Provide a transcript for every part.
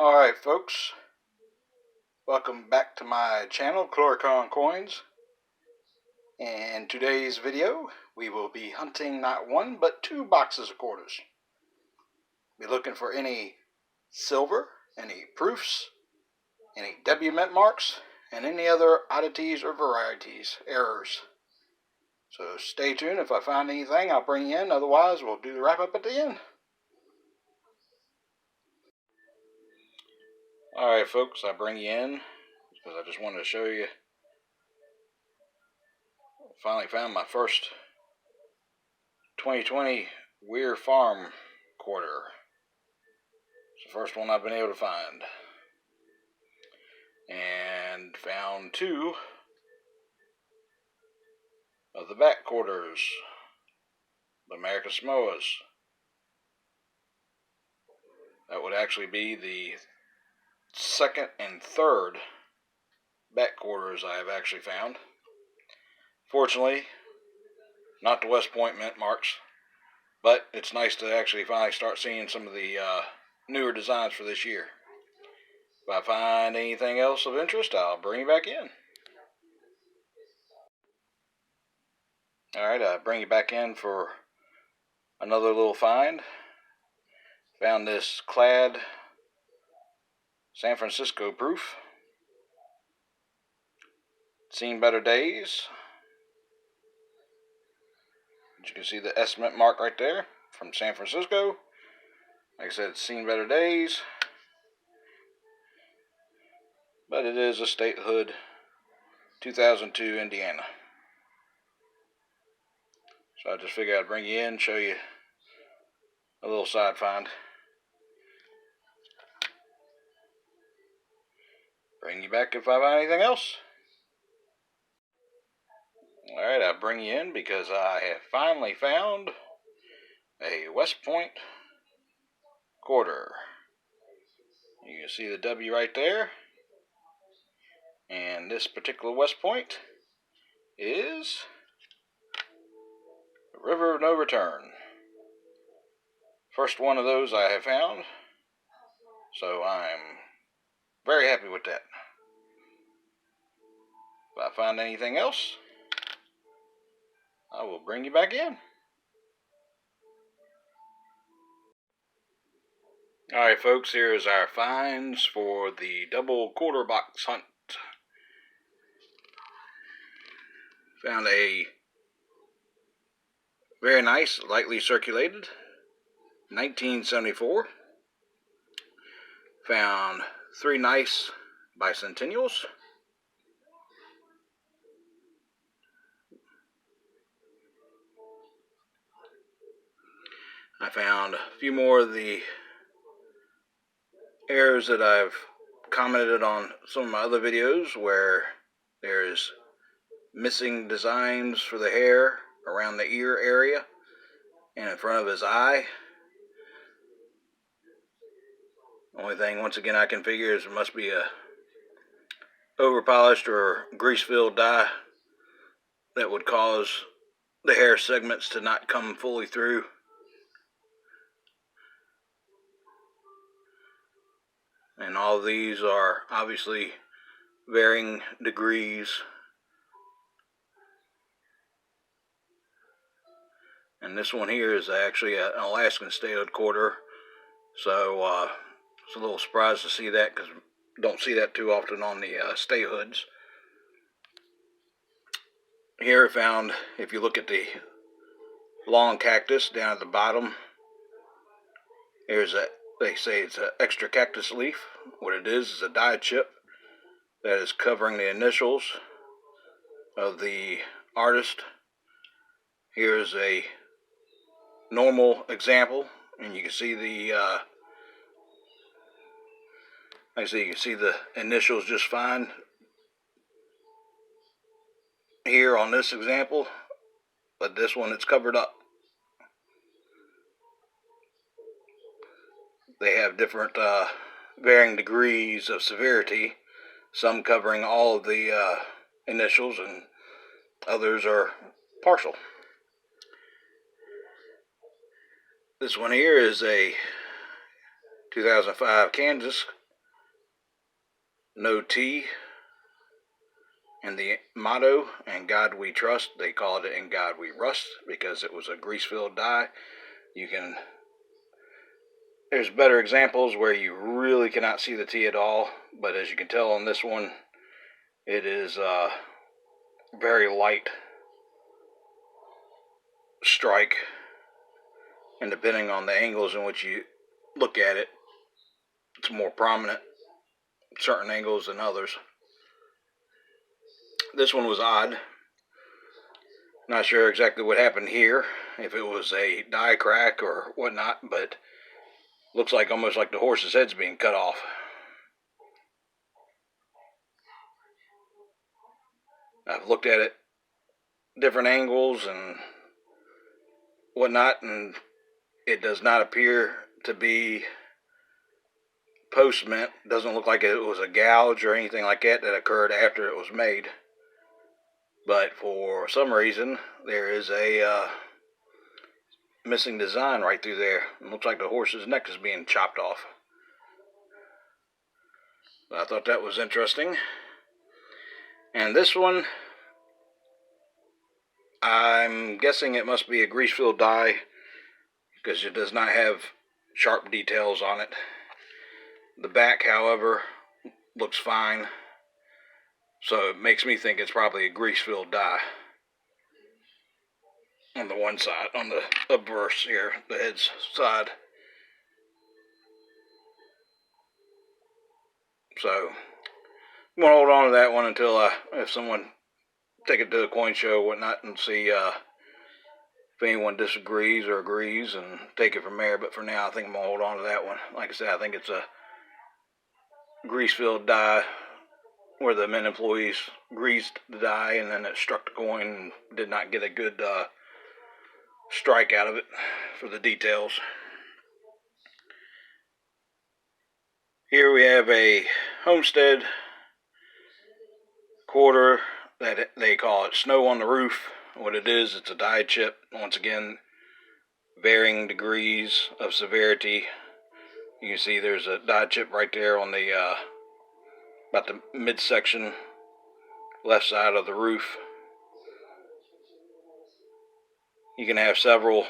Alright folks, welcome back to my channel, XIII Coins. In today's video, we will be hunting not one, but two boxes of quarters. Be looking for any silver, any proofs, any W mint marks, and any other oddities or varieties, errors. So stay tuned. If I find anything, I'll bring you in. Otherwise, we'll do the wrap up at the end. Alright folks, I bring you in because I just wanted to show you. Finally found my first 2020 Weir Farm quarter. It's the first one I've been able to find. And found two of the back quarters, the American Samoas. That would actually be the second and third back quarters I have actually found. Fortunately, not the West Point mint marks, but it's nice to actually finally start seeing some of the newer designs for this year. If I find anything else of interest, I'll bring you back in. Alright, I bring you back in for another little find. Found this clad San Francisco proof. Seen better days. As you can see the S mint mark right there from San Francisco. Like I said, it's seen better days. But it is a statehood 2002 Indiana. So I just figured I'd bring you in, show you a little side find. Bring you back if I find anything else. Alright, I bring you in because I have finally found a West Point quarter. You can see the W right there. And this particular West Point is the River of No Return. First one of those I have found. So I'm very happy with that. If I find anything else, I will bring you back in. Alright folks, here is our finds for the double quarter box hunt. Found a very nice, lightly circulated 1974. Found three nice bicentennials. I found a few more of the errors that I've commented on some of my other videos where there's missing designs for the hair around the ear area and in front of his eye. Only thing, once again, I can figure is it must be a over-polished or grease-filled dye that would cause the hair segments to not come fully through. And all of these are obviously varying degrees. And this one here is actually an Alaskan statehood quarter. So it's a little surprised to see that because don't see that too often on the statehoods. Here I found, if you look at the long cactus down at the bottom, here's a, they say it's an extra cactus leaf. What it is a dye chip that is covering the initials of the artist. Here's a normal example, and you can see the like I say, you can see the initials just fine here on this example, but this one it's covered up. They have different varying degrees of severity, some covering all of the initials and others are partial. This one here is a 2005 Kansas no T in the motto, "In God We Trust." They called it "In God We Rust" because it was a grease-filled die. There's better examples where you really cannot see the T at all, but as you can tell on this one, it is very light strike, and depending on the angles in which you look at it, it's more prominent certain angles than others. This one was odd. Not sure exactly what happened here, if it was a die crack or whatnot, but looks like almost like the horse's head's being cut off. I've looked at it different angles and whatnot, and it does not appear to be post-mint. Doesn't look like it was a gouge or anything like that occurred after it was made. But for some reason, there is a missing design right through there. It looks like the horse's neck is being chopped off. I thought that was interesting. And this one, I'm guessing it must be a grease-filled die because it does not have sharp details on it. The back, however, looks fine, so it makes me think it's probably a grease-filled die. On the one side, on the obverse here, the head's side. So I'm gonna hold on to that one until if someone take it to a coin show or whatnot and see if anyone disagrees or agrees and take it from there. But for now, I think I'm gonna hold on to that one. Like I said, I think it's a grease-filled die where the mint employees greased the die and then it struck the coin and did not get a good strike out of it for the details. Here we have a Homestead quarter that they call it Snow on the Roof. What it is, it's a die chip. Once again, varying degrees of severity. You can see there's a die chip right there on the about the midsection left side of the roof. You can have several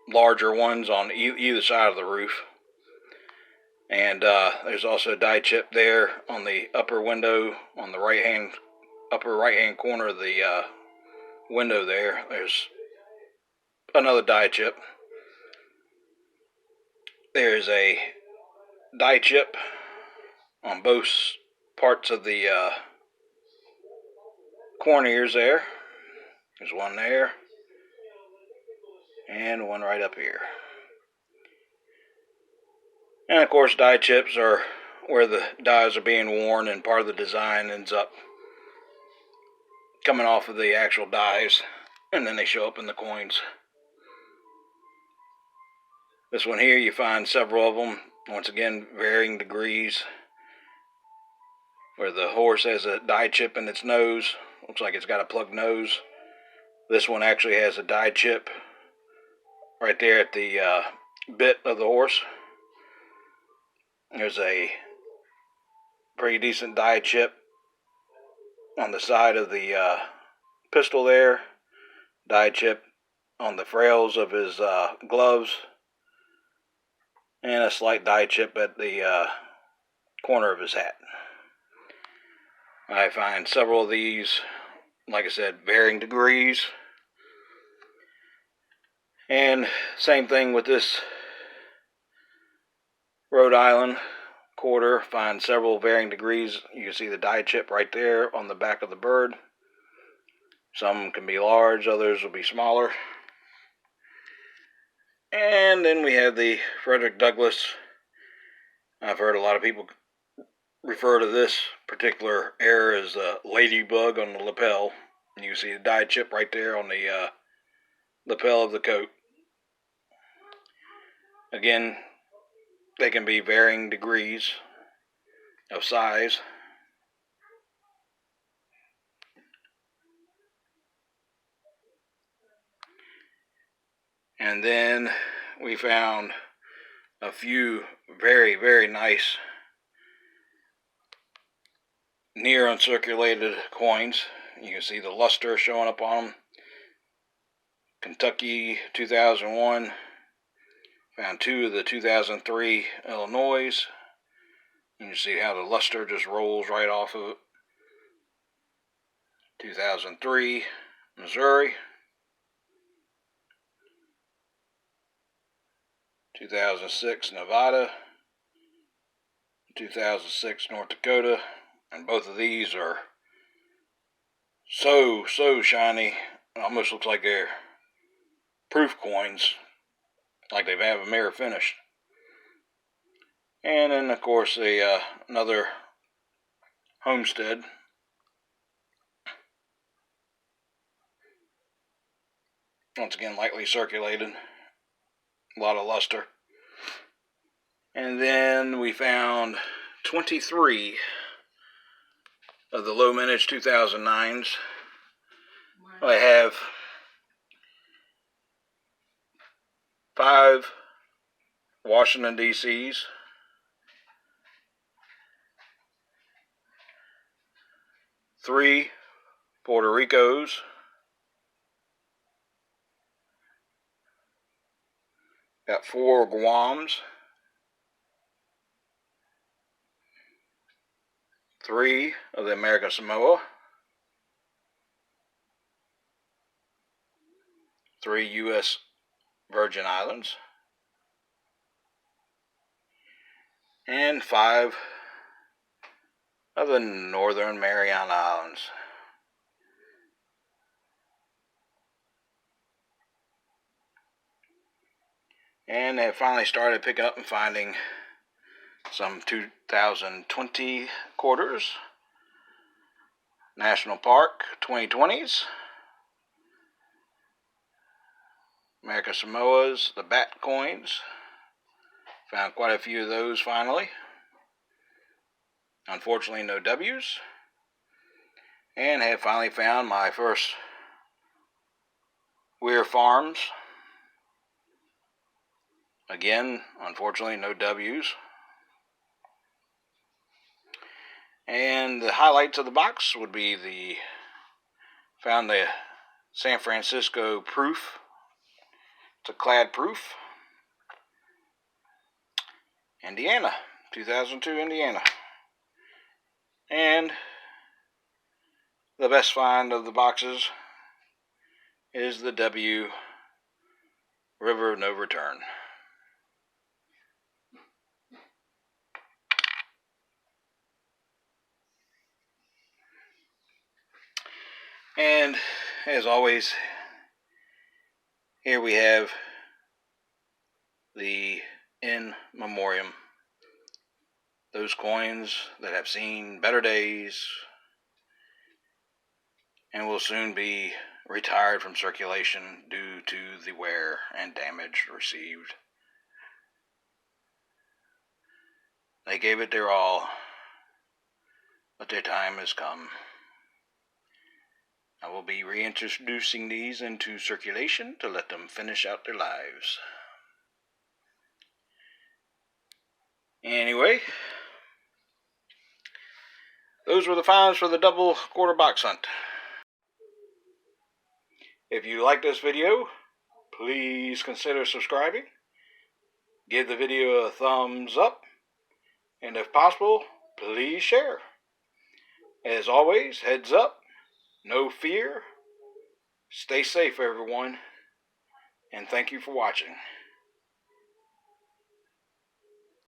larger ones on either side of the roof. And there's also a die chip there on the upper window on the upper right hand corner of the window there. There's another die chip. There's a die chip on both parts of the corn ears there. There's one there and one right up here. And of course, die chips are where the dies are being worn, and part of the design ends up coming off of the actual dies, and then they show up in the coins. This one here, you find several of them, once again, varying degrees, where the horse has a die chip in its nose. Looks like it's got a plugged nose. This one actually has a die chip right there at the bit of the horse. There's a pretty decent die chip on the side of the pistol there. Die chip on the frails of his gloves. And a slight die chip at the corner of his hat. I find several of these, like I said, varying degrees. And same thing with this Rhode Island quarter. Find several varying degrees. You can see the die chip right there on the back of the bird. Some can be large, others will be smaller. And then we have the Frederick Douglass. I've heard a lot of people refer to this particular error as the ladybug on the lapel. And you can see the die chip right there on the lapel of the coat. Again, they can be varying degrees of size. And then we found a few very, very nice near uncirculated coins. You can see the luster showing up on them. Kentucky 2001. Found 2 of the 2003 Illinois. You can see how the luster just rolls right off of it. 2003 Missouri. 2006 Nevada. 2006 North Dakota. And both of these are so shiny. It almost looks like they're proof coins, like they've had a mirror finish. And then of course another homestead. Once again, lightly circulated. A lot of luster. And then we found 23 of the low mintage 2009s. I have 5 Washington D.C.'s, 3 Puerto Ricos, got 4 Guams, 3 of the American Samoa, 3 U.S. Virgin Islands, and 5 of the Northern Mariana Islands. And they finally started picking up and finding some 2020 quarters, National Park 2020s, American Samoas, the bat coins. Found quite a few of those finally. Unfortunately, no W's. And have finally found my first Weir Farms. Again, unfortunately, no W's. And the highlights of the box would be found the San Francisco proof. It's a clad proof. Indiana, 2002 Indiana. And the best find of the boxes is the W River of No Return. And as always, here we have the in memoriam. Those coins that have seen better days and will soon be retired from circulation due to the wear and damage received. They gave it their all, but their time has come. I will be reintroducing these into circulation to let them finish out their lives. Anyway, those were the finds for the double quarter box hunt. If you like this video, please consider subscribing. Give the video a thumbs up. And if possible, please share. As always, heads up, no fear. Stay safe, everyone. And thank you for watching.